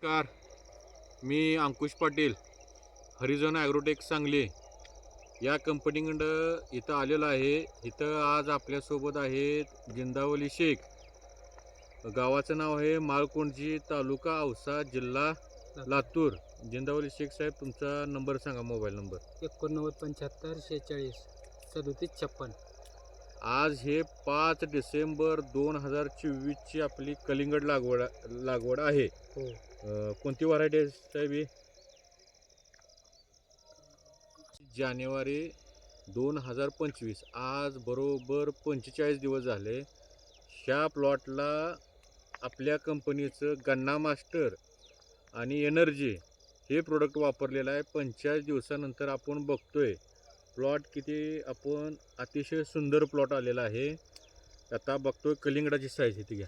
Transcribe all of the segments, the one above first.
नमस्कार. मी अंकुश पाटील, हरिजन ॲग्रोटेक सांगली या कंपनीकडं इथं आलेलो आहे. इथं आज आपल्यासोबत आहेत जिंदावली शेख. गावाचं नाव आहे माळकोंडजी, तालुका औसा, जिल्हा लातूर. जिंदावली शेख साहेब, तुमचा नंबर सांगा, मोबाईल नंबर. 89 75 46 37 56. आज हे 5 डिसेंबर 2024ची आपली कलिंगड लागवड आहे. हो. कोणती व्हरायटी आहे साहेब ही? जानेवारी 2025. आज बरोबर 45 दिवस झाले. ह्या प्लॉटला आपल्या कंपनीचं गन्ना मास्टर आणि एनर्जी हे प्रोडक्ट वापरलेलं आहे. 45 दिवसानंतर आपण बघतोय प्लॉट किती आपण अतिशय सुंदर प्लॉट आलेला आहे. आता बघतोय कलिंगडाची साईज इथे घ्या.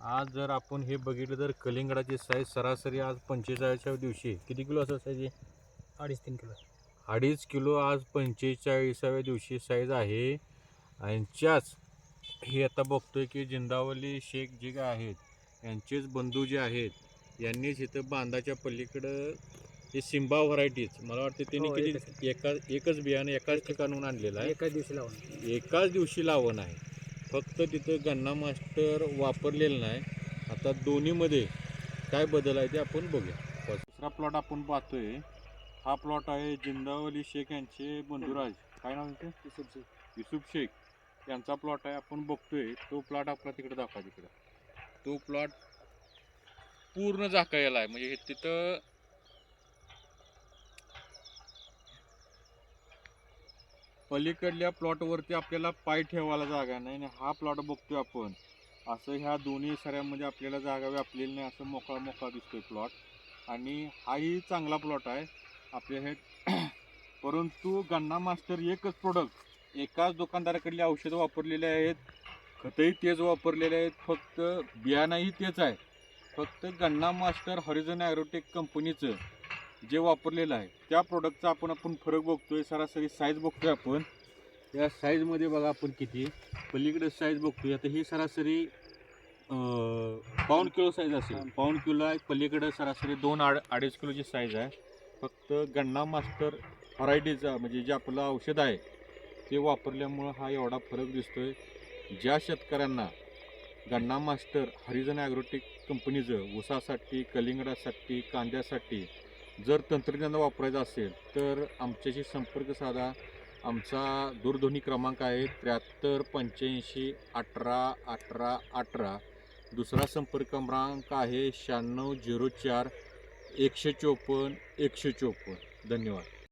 आज जर आपण हे बघितलं तर कलिंगडाची साईज सरासरी आज 45व्या दिवशी किती किलो असं साईज? 2.5-3 किलो. 2.5 किलो आज 45व्या दिवशी साईज आहे. यांच्याच हे आता बघतोय की जिंदावली शेख जे काय आहेत यांचेच बंधू जे आहेत यांनीच इथं बांधाच्या पलीकडं हे सिम्बा व्हरायटीज, मला वाटतं त्यांनी किती एकच बियाणं एकाच ठिकाणून आणलेलं आहे. एकाच दिवशी लावण आहे. फक्त तिथं गन्ना मास्टर वापरलेलं नाही. आता दोन्हीमध्ये काय बदल आहे ते आपण बघूया. दुसरा प्लॉट आपण पाहतोय, हा प्लॉट आहे जिंदावली शेख यांचे बंधुराज, काय नाव त्यांचं? युसुफ शेख यांचा प्लॉट आहे. आपण बघतोय तो प्लॉट आपला तिकडे दाखवा. तिकडं तो प्लॉट पूर्ण झाकायला आहे. म्हणजे तिथं पलीकडल्या प्लॉटवरती आपल्याला पाय ठेवायला जागा नाही. आणि हा प्लॉट बघतोय आपण असं ह्या दोन्ही सऱ्यामध्ये आपल्याला जागा व्यापलेली नाही, असं मोकळा मोकळा दिसतोय प्लॉट. आणि हाही चांगला प्लॉट आहे आपल्या हे. परंतु गन्ना मास्टर एकच प्रोडक्ट, एकाच दुकानदाराकडली औषधं वापरलेली आहेत, खतही तेच वापरलेले आहेत, फक्त बियाणंही तेच आहे. फक्त गन्ना मास्टर हरिजन ॲग्रोटेक कंपनीचं जे वापरलेलं आहे त्या प्रोडक्टचा आपण फरक बघतोय. सरासरी साईज बघतोय आपण. या साईजमध्ये बघा आपण किती पलीकडे साईज बघतोय. आता ही सरासरी 1.5 किलो साईज असेल. 1.5 किलो आहे. पलीकडे सरासरी 2-2.5 किलोची साईज आहे. फक्त गन्ना मास्टर व्हरायटीचा म्हणजे जे आपलं औषध आहे ते वापरल्यामुळं हा एवढा फरक दिसतोय. ज्या शेतकऱ्यांना गन्ना मास्टर हरिजन ॲग्रोटेक कंपनीचं ऊसासाठी, कलिंगडासाठी, कांद्यासाठी जर तंत्रज्ञान वापरायचं असेल तर आमच्याशी संपर्क साधा. आमचा दूरध्वनी क्रमांक आहे 73 85 18 18 18. दुसरा संपर्क क्रमांक आहे 96 04 154 154. धन्यवाद.